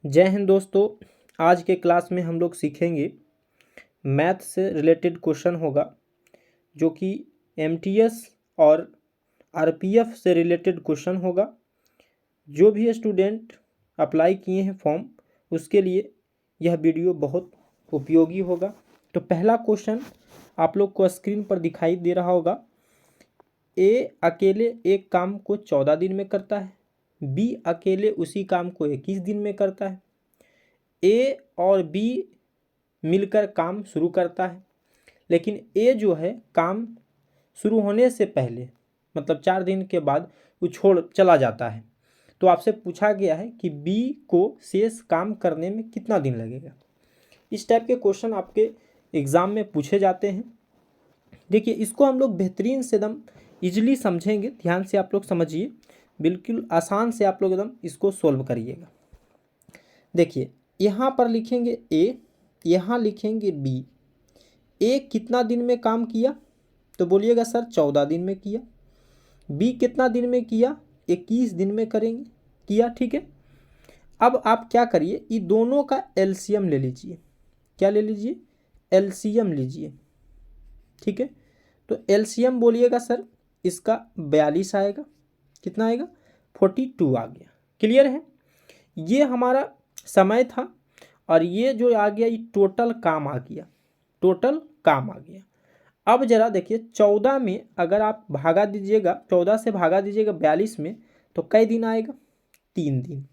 जय हिंद दोस्तों। आज के क्लास में हम लोग सीखेंगे मैथ से रिलेटेड क्वेश्चन होगा जो कि एमटीएस और आरपीएफ से रिलेटेड क्वेश्चन होगा। जो भी स्टूडेंट अप्लाई किए हैं फॉर्म उसके लिए यह वीडियो बहुत उपयोगी होगा। तो पहला क्वेश्चन आप लोग को स्क्रीन पर दिखाई दे रहा होगा। ए अकेले एक काम को 14 दिन में करता है, बी अकेले उसी काम को 21 दिन में करता है, ए और बी मिलकर काम शुरू करता है, लेकिन ए जो है काम शुरू होने से पहले मतलब 4 दिन के बाद वो छोड़ चला जाता है। तो आपसे पूछा गया है कि बी को शेष काम करने में कितना दिन लगेगा। इस टाइप के क्वेश्चन आपके एग्ज़ाम में पूछे जाते हैं। देखिए इसको हम लोग बेहतरीन से एकदम ईजिली समझेंगे। ध्यान से आप लोग समझिए, बिल्कुल आसान से आप लोग एकदम इसको सोल्व करिएगा। देखिए यहाँ पर लिखेंगे ए, यहाँ लिखेंगे बी। ए कितना दिन में काम किया तो बोलिएगा सर 14 दिन में किया। बी कितना दिन में किया 21 दिन में करेंगे किया, ठीक है। अब आप क्या करिए, ये दोनों का एलसीएम ले लीजिए। क्या ले लीजिए? एलसीएम लीजिए, ठीक है। तो एलसीएम बोलिएगा सर इसका 42 आएगा। कितना आएगा? 42 आ गया। क्लियर है? ये हमारा समय था और ये जो आ गया ये टोटल काम आ गया, टोटल काम आ गया। अब जरा देखिए 14 में अगर आप भागा दीजिएगा, 14 से भागा दीजिएगा 42 में तो कई दिन आएगा? 3 दिन।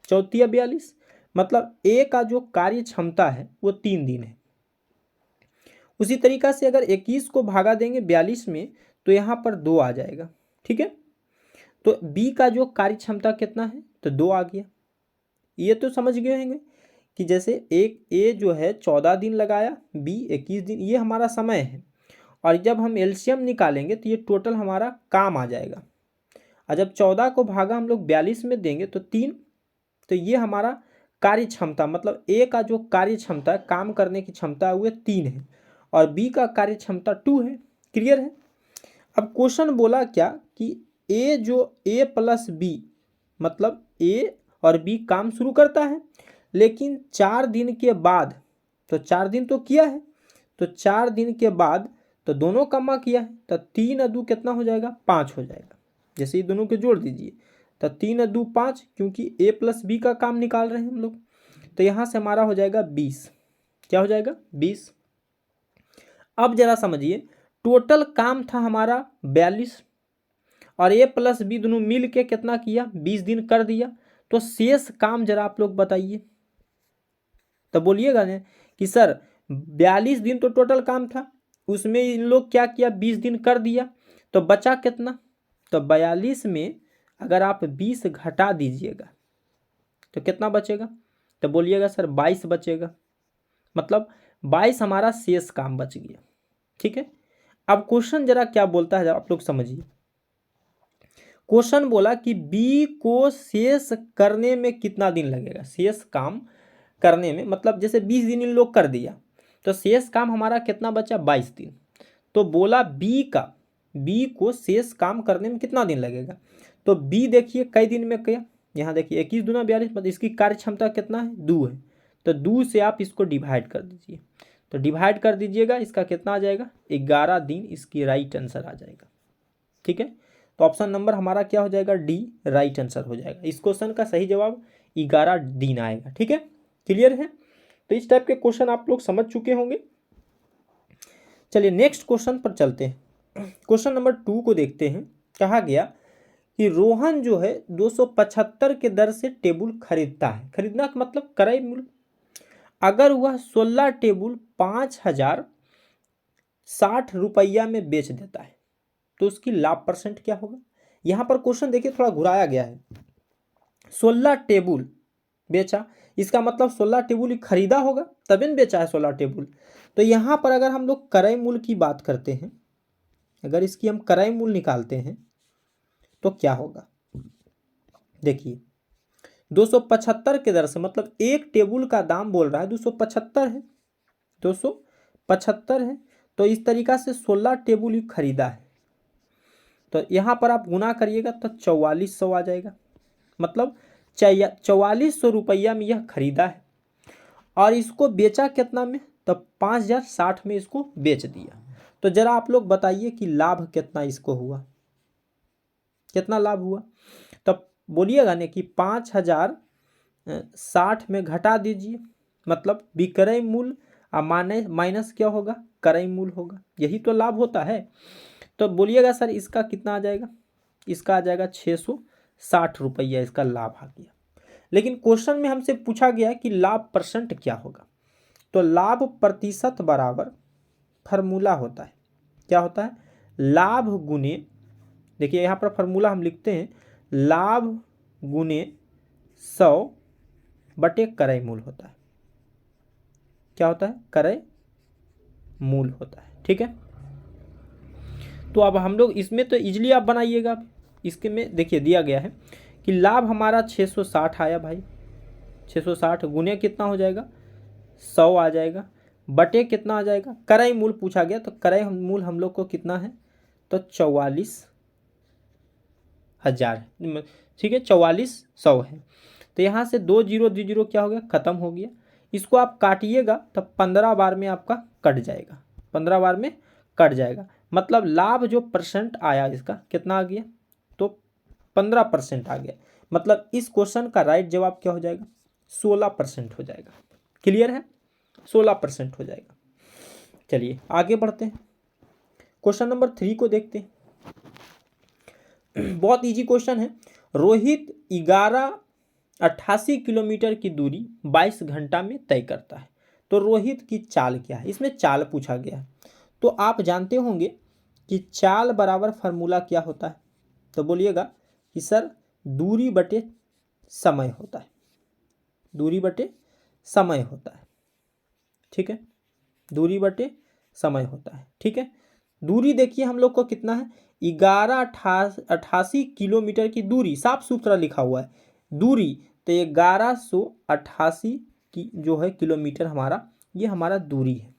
14 42 मतलब ए का जो कार्य क्षमता है वो 3 दिन है। उसी तरीका से अगर 21 को भागा देंगे 42 में तो यहाँ पर 2 आ जाएगा, ठीक है। तो बी का जो कार्य क्षमता कितना है तो 2 आ गया। ये तो समझ गए होंगे कि जैसे एक ए जो है 14 दिन लगाया, बी 21 दिन, ये हमारा समय है। और जब हम एलसीएम निकालेंगे तो ये टोटल हमारा काम आ जाएगा। और जब 14 को भागा हम लोग 42 में देंगे तो 3, तो ये हमारा कार्य क्षमता मतलब ए का जो कार्य क्षमता है, काम करने की क्षमता है वो 3 है और बी का कार्य क्षमता 2 है। क्लियर है? अब क्वेश्चन बोला क्या कि ए जो ए प्लस बी मतलब ए और बी काम शुरू करता है, लेकिन 4 दिन के बाद, तो 4 दिन तो किया है, तो 4 दिन के बाद तो दोनों कमा किया है, तो 3 2 कितना हो जाएगा? 5 हो जाएगा। जैसे ये दोनों के जोड़ दीजिए तो 3 2 5, क्योंकि ए प्लस बी का काम निकाल रहे हैं हम लोग, तो यहाँ से हमारा हो जाएगा 20। क्या हो जाएगा? 20। अब जरा समझिए, टोटल काम था हमारा 42 और ए प्लस बी दोनों मिल के कितना किया? 20 दिन कर दिया। तो शेष काम जरा आप लोग बताइए। तो बोलिएगा ना कि सर 42 दिन तो टोटल काम था, उसमें इन लोग क्या किया? 20 दिन कर दिया, तो बचा कितना? तो 42 में अगर आप 20 घटा दीजिएगा तो कितना बचेगा? तो बोलिएगा सर 22 बचेगा। मतलब 22 हमारा शेष काम बच गया, ठीक है। अब क्वेश्चन जरा क्या बोलता है आप लोग समझिए। क्वेश्चन बोला कि बी को शेष करने में कितना दिन लगेगा? शेष काम करने में मतलब जैसे 20 दिन इन लोग कर दिया तो शेष काम हमारा कितना बचा? 22 दिन। तो बोला बी को शेष काम करने में कितना दिन लगेगा? तो बी देखिए कई दिन में किया, यहाँ देखिए 21 दूना 42 मतलब इसकी कार्य क्षमता कितना है? 2 है। तो 2 से आप इसको डिवाइड कर दीजिए, तो डिवाइड कर दीजिएगा, इसका कितना आ जाएगा? 11 दिन इसकी राइट आंसर आ जाएगा, ठीक है। तो ऑप्शन नंबर हमारा क्या हो जाएगा? डी राइट आंसर हो जाएगा। इस क्वेश्चन का सही जवाब 11 दिन आएगा, ठीक है। क्लियर है? तो इस टाइप के क्वेश्चन आप लोग समझ चुके होंगे। चलिए नेक्स्ट क्वेश्चन पर चलते हैं। क्वेश्चन नंबर 2 को देखते हैं। कहा गया कि रोहन जो है 275 के दर से टेबल खरीदता है। खरीदना का मतलब क्रय मूल्य। अगर वह 16 टेबल 5060 रुपया में बेच देता है तो उसकी लाभ परसेंट क्या होगा? यहाँ पर क्वेश्चन देखिए थोड़ा घुराया गया है। 16 टेबल बेचा, इसका मतलब 16 टेबल ही खरीदा होगा तभी न बेचा है 16 टेबल। तो यहाँ पर अगर हम लोग क्रय मूल्य की बात करते हैं, अगर इसकी हम क्रय मूल्य निकालते हैं तो क्या होगा? देखिए 275 के दर से मतलब एक टेबल का दाम बोल रहा है 275 है, 275 है। तो इस तरीका से 16 टेबल ही खरीदा है, तो यहाँ पर आप गुना करिएगा तो 4400 आ जाएगा। मतलब 4400 रुपया में यह खरीदा है और इसको बेचा कितना में, तो 5060 में इसको बेच दिया। तो जरा आप लोग बताइए कि लाभ कितना इसको हुआ, कितना लाभ हुआ। तब बोलिएगा ना कि 5060 में घटा दीजिए, मतलब विक्रय मूल्य माइनस क्या होगा, क्रय मूल्य होगा, यही तो लाभ होता है। तो बोलिएगा सर इसका कितना आ जाएगा, इसका आ जाएगा 660 रुपया इसका लाभ आ गया। लेकिन क्वेश्चन में हमसे पूछा गया कि लाभ परसेंट क्या होगा। तो लाभ प्रतिशत बराबर फार्मूला होता है, क्या होता है, लाभ गुने, देखिए यहाँ पर फार्मूला हम लिखते हैं, लाभ गुने 100 बटे क्रय मूल्य होता है। क्या होता है, क्रय मूल्य होता है। ठीक है, तो अब हम लोग इसमें तो इजीली आप बनाइएगा। इसके में देखिए दिया गया है कि लाभ हमारा 660 आया भाई, 660 गुने कितना हो जाएगा, 100 आ जाएगा, बटे कितना आ जाएगा, क्रय मूल्य पूछा गया, तो क्रय मूल्य हम लोग को कितना है, तो 44,000, ठीक है, 4400 है। तो यहाँ से 2 जीरो क्या हो गया, खत्म हो गया। इसको आप काटिएगा तब 15 बार में आपका कट जाएगा, 15 बार में कट जाएगा। मतलब लाभ जो परसेंट आया इसका कितना आ गया, तो 15% आ गया। मतलब इस क्वेश्चन का राइट जवाब क्या हो जाएगा, 16% हो जाएगा। क्लियर है, 16% हो जाएगा। चलिए आगे बढ़ते हैं, क्वेश्चन नंबर 3 को देखते हैं। बहुत इजी क्वेश्चन है। रोहित 88 किलोमीटर की दूरी 22 घंटा में तय करता है, तो रोहित की चाल क्या है, इसमें चाल पूछा गया है। तो आप जानते होंगे कि चाल बराबर फार्मूला क्या होता है, तो बोलिएगा कि सर दूरी बटे समय होता है, दूरी बटे समय होता है। ठीक है, दूरी बटे समय होता है। ठीक है, दूरी देखिए हम लोग को कितना है, 1188 किलोमीटर की दूरी, साफ सुथरा लिखा हुआ है दूरी, तो 1188 की जो है किलोमीटर हमारा, ये हमारा दूरी है।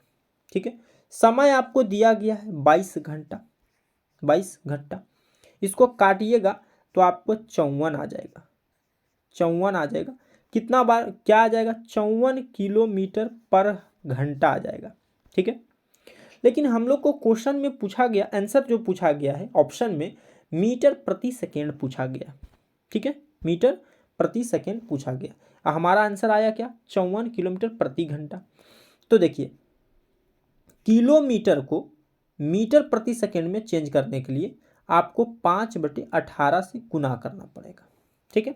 ठीक है, समय आपको दिया गया है 22 घंटा, 22 घंटा। इसको काटिएगा तो आपको 54 आ जाएगा, 54 आ जाएगा। कितना बार क्या आ जाएगा, 54 किलोमीटर पर घंटा आ जाएगा। ठीक है, लेकिन हम लोग को क्वेश्चन में पूछा गया, आंसर जो पूछा गया है ऑप्शन में, मीटर प्रति सेकेंड पूछा गया। ठीक है, मीटर प्रति सेकेंड पूछा गया, हमारा आंसर आया क्या, 54 किलोमीटर प्रति घंटा। तो देखिए किलोमीटर को मीटर प्रति सेकेंड में चेंज करने के लिए आपको 5/18 से गुना करना पड़ेगा। ठीक है,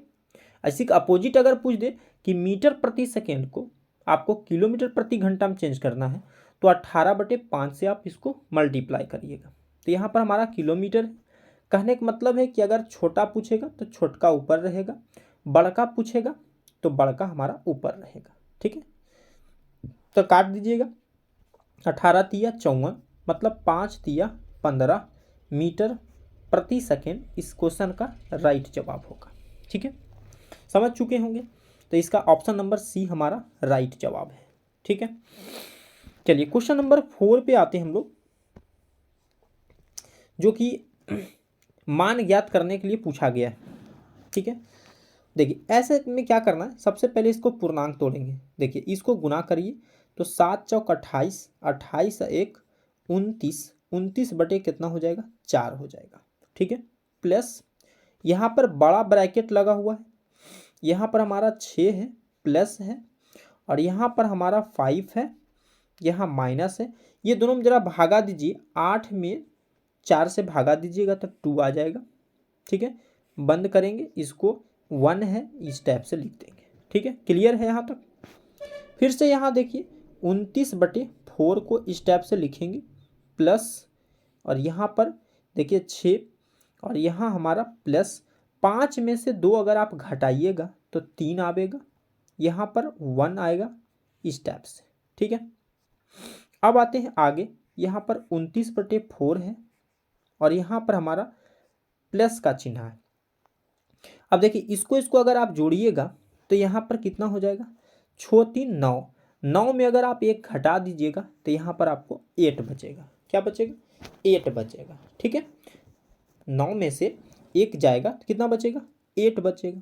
ऐसी अपोजिट अगर पूछ दे कि मीटर प्रति सेकेंड को आपको किलोमीटर प्रति घंटा में चेंज करना है, तो 18/5 से आप इसको मल्टीप्लाई करिएगा। तो यहाँ पर हमारा किलोमीटर है। कहने का मतलब है कि अगर छोटा पूछेगा तो छोटका ऊपर रहेगा, बड़का पूछेगा तो बड़का हमारा ऊपर रहेगा। ठीक है, तो काट दीजिएगा, 18 तिया 54, मतलब 5 तिया 15 मीटर प्रति सेकेंड इस क्वेश्चन का राइट जवाब होगा। ठीक है, समझ चुके होंगे। तो इसका ऑप्शन नंबर सी हमारा राइट जवाब है। ठीक है, चलिए क्वेश्चन नंबर 4 पे आते हैं हम लोग, जो कि मान ज्ञात करने के लिए पूछा गया है। ठीक है, देखिए ऐसे में क्या करना है, सबसे पहले इसको पूर्णांक तोड़ेंगे। देखिए इसको गुना करिए तो 7 चौक 28, 28 1 29, 29 बटे कितना हो जाएगा, 4 हो जाएगा। ठीक है, प्लस यहाँ पर बड़ा ब्रैकेट लगा हुआ है, यहाँ पर हमारा 6 है, प्लस है, और यहाँ पर हमारा 5 है, यहाँ माइनस है। ये दोनों में जरा भागा दीजिए, 8 में 4 से भागा दीजिएगा तो 2 आ जाएगा। ठीक है, बंद करेंगे इसको, 1 है इस टाइप से लिख देंगे। ठीक है, क्लियर है यहाँ तक। फिर से यहाँ देखिए 29/4 को इस टाइप से लिखेंगे, प्लस, और यहाँ पर देखिए 6, और यहाँ हमारा प्लस, 5 में से 2 अगर आप घटाइएगा तो 3 आएगा, यहाँ पर 1 आएगा इस टाइप से। ठीक है, अब आते हैं आगे, यहाँ पर 29/4 है और यहाँ पर हमारा प्लस का चिन्ह है। अब देखिए इसको अगर आप जोड़िएगा तो यहाँ पर कितना हो जाएगा, 6 3 9, 9 में अगर आप 1 घटा दीजिएगा तो यहाँ पर आपको 8 बचेगा। क्या बचेगा, 8 बचेगा। ठीक है, 9 में से 1 जाएगा तो कितना बचेगा, 8 बचेगा।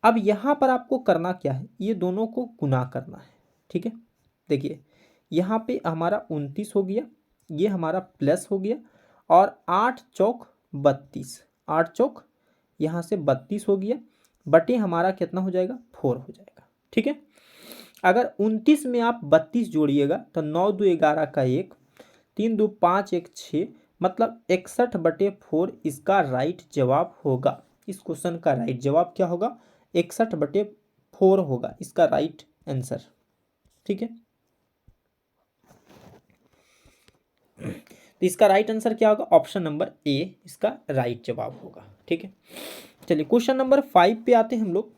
अब यहाँ पर आपको करना क्या है, ये दोनों को गुना करना है। ठीक है, देखिए यहाँ पे हमारा 29 हो गया, ये हमारा प्लस हो गया, और 8 चौक 32, 8 चौक यहाँ से 32 हो गया, बटे हमारा कितना हो जाएगा, 4 हो जाएगा। ठीक है, अगर 29 में आप 32 जोड़िएगा तो 9 2 11 का 1, 3 2 5 1 6, मतलब 61/4 इसका राइट जवाब होगा। इस क्वेश्चन का राइट जवाब क्या होगा, 61/4 होगा इसका राइट आंसर। ठीक है, तो इसका राइट आंसर क्या होगा, ऑप्शन नंबर ए इसका राइट जवाब होगा। ठीक है, चलिए क्वेश्चन नंबर 5 पे आते हैं हम लोग।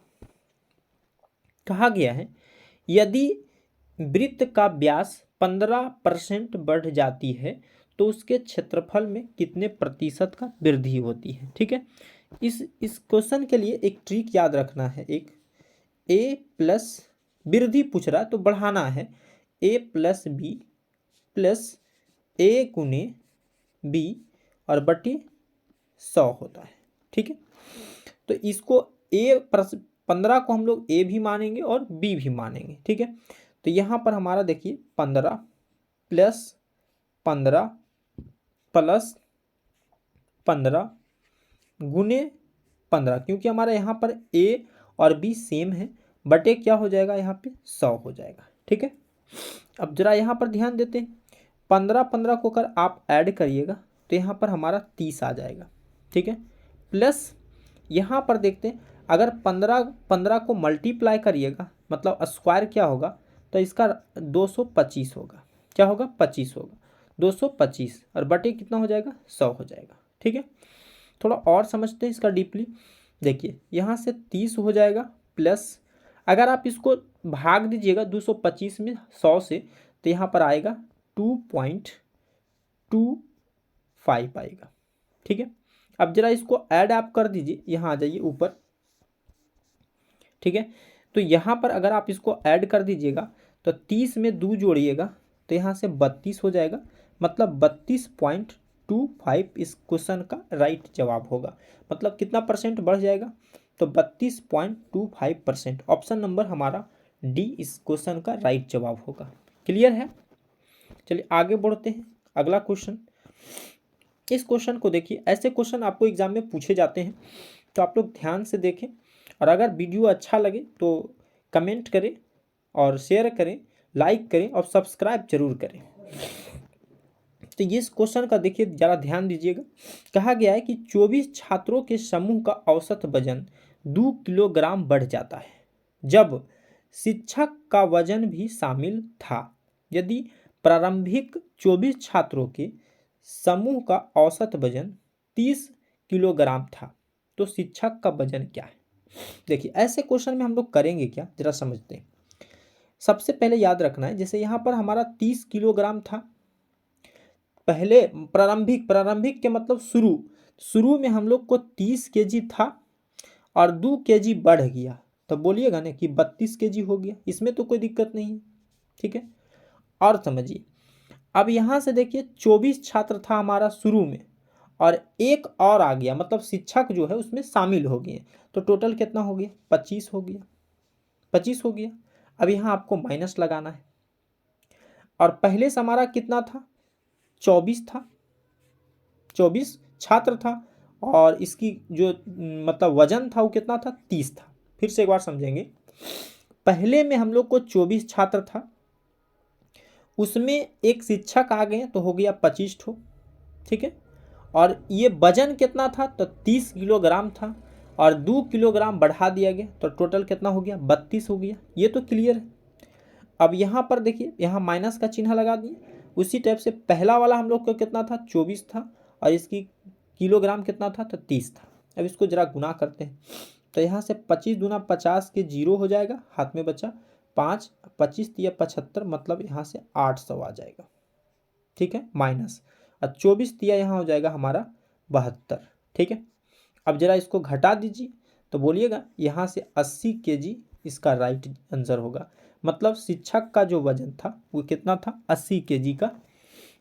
कहा गया है यदि वृत्त का व्यास 15% बढ़ जाती है तो उसके क्षेत्रफल में कितने प्रतिशत का वृद्धि होती है। ठीक है, इस क्वेश्चन के लिए एक ट्रिक याद रखना है, एक ए प्लस वृद्धि पूछ रहा है तो बढ़ाना है, ए प्लस बी प्लस ए गुने बी और बटी 100 होता है। ठीक है, तो इसको 15 को हम लोग ए भी मानेंगे और बी भी मानेंगे। ठीक है, तो यहाँ पर हमारा देखिए 15 प्लस 15 प्लस 15 गुने 15, क्योंकि हमारा यहाँ पर ए और बी सेम है, बटे क्या हो जाएगा यहाँ पे 100 हो जाएगा। ठीक है, अब जरा यहाँ पर ध्यान देते हैं, 15 को अगर आप ऐड करिएगा तो यहाँ पर हमारा 30 आ जाएगा। ठीक है, प्लस यहाँ पर देखते हैं अगर 15 को मल्टीप्लाई करिएगा मतलब स्क्वायर क्या होगा, तो इसका 225 होगा, क्या होगा 25 होगा, 225 और बटे कितना हो जाएगा 100 हो जाएगा। ठीक है, थोड़ा और समझते हैं इसका डीपली। देखिए यहाँ से 30 हो जाएगा, प्लस अगर आप इसको भाग दीजिएगा 225 में 100 से तो यहाँ पर आएगा 2.25 आएगा। ठीक है, अब जरा इसको ऐड आप कर दीजिए, यहाँ आ जाइए ऊपर। ठीक है, तो यहाँ पर अगर आप इसको ऐड कर दीजिएगा तो 30 में 2 जोड़िएगा तो यहाँ से 32 हो जाएगा, मतलब 32.25 इस क्वेश्चन का राइट जवाब होगा। मतलब कितना परसेंट बढ़ जाएगा, तो 32.25%। ऑप्शन नंबर हमारा डी इस क्वेश्चन का राइट जवाब होगा। क्लियर है, चलिए आगे बढ़ते हैं। अगला क्वेश्चन, इस क्वेश्चन को देखिए, ऐसे क्वेश्चन आपको एग्जाम में पूछे जाते हैं तो आप लोग ध्यान से देखें, और अगर वीडियो अच्छा लगे तो कमेंट करें और शेयर करें, लाइक करें और सब्सक्राइब जरूर करें। तो ये इस क्वेश्चन का देखिए ज़रा ध्यान दीजिएगा। कहा गया है कि 24 छात्रों के समूह का औसत वजन 2 किलोग्राम बढ़ जाता है जब शिक्षक का वजन भी शामिल था। यदि प्रारंभिक 24 छात्रों के समूह का औसत वजन 30 किलोग्राम था तो शिक्षक का वजन क्या है। देखिए ऐसे क्वेश्चन में हम लोग करेंगे क्या, जरा समझते हैं। सबसे पहले याद रखना है, जैसे यहाँ पर हमारा 30 किलोग्राम था, पहले प्रारंभिक के मतलब शुरू में हम लोग को 30 केजी था और 2 केजी बढ़ गया, तो बोलिएगा ना कि 32 केजी हो गया, इसमें तो कोई दिक्कत नहीं है। ठीक है, और समझिए अब यहाँ से देखिए 24 छात्र था हमारा शुरू में और एक और आ गया, मतलब शिक्षक जो है उसमें शामिल हो गए, तो टोटल कितना हो गया 25 हो गया, 25 हो गया। अब यहाँ आपको माइनस लगाना है, और पहले से हमारा कितना था 24 था, 24 छात्र था और इसकी जो मतलब वजन था वो कितना था 30 था। फिर से एक बार समझेंगे, पहले में हम लोग को 24 छात्र था, उसमें एक शिक्षक आ गए तो हो गया 25 ठो। ठीक है, और ये वजन कितना था तो 30 किलोग्राम था और 2 किलोग्राम बढ़ा दिया गया तो टोटल कितना हो गया 32 हो गया। ये तो क्लियर है। अब यहाँ पर देखिए, यहाँ माइनस का चिन्ह लगा दिए। उसी टाइप से पहला वाला हम लोग को कितना था 24 था और इसकी किलोग्राम कितना था तो 30 था। अब इसको जरा गुना करते हैं, तो यहाँ से 25 दूना 50 के 0 हो जाएगा, हाथ में बचा 5, 25 या 75, मतलब यहाँ से 800 आ जाएगा। ठीक है, माइनस, और 24 दिया यहाँ हो जाएगा हमारा 72। ठीक है, अब जरा इसको घटा दीजिए तो बोलिएगा यहाँ से 80 केजी इसका राइट आंसर होगा। मतलब शिक्षक का जो वजन था वो कितना था 80 केजी का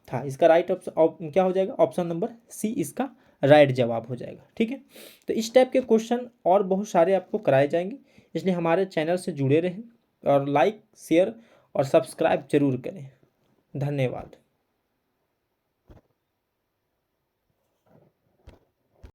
था। इसका राइट ऑप्शन क्या हो जाएगा, ऑप्शन नंबर सी इसका राइट जवाब हो जाएगा। ठीक है, तो इस टाइप के क्वेश्चन और बहुत सारे आपको कराए जाएंगे। इसलिए हमारे चैनल से जुड़े रहें और लाइक शेयर और सब्सक्राइब जरूर करें। धन्यवाद।